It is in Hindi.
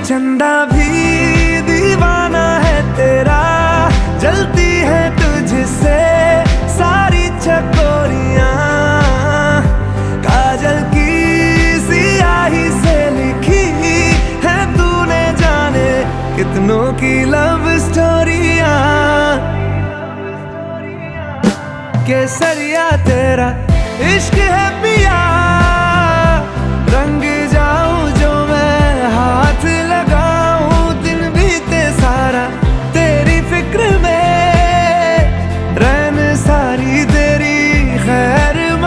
चंदा भी दीवाना है तेरा, जलती है तुझसे सारी चकोरियां। काजल की सियाही से लिखी है तूने जाने कितनों की लव स्टोरियां। केसरिया तेरा इश्क है पिया,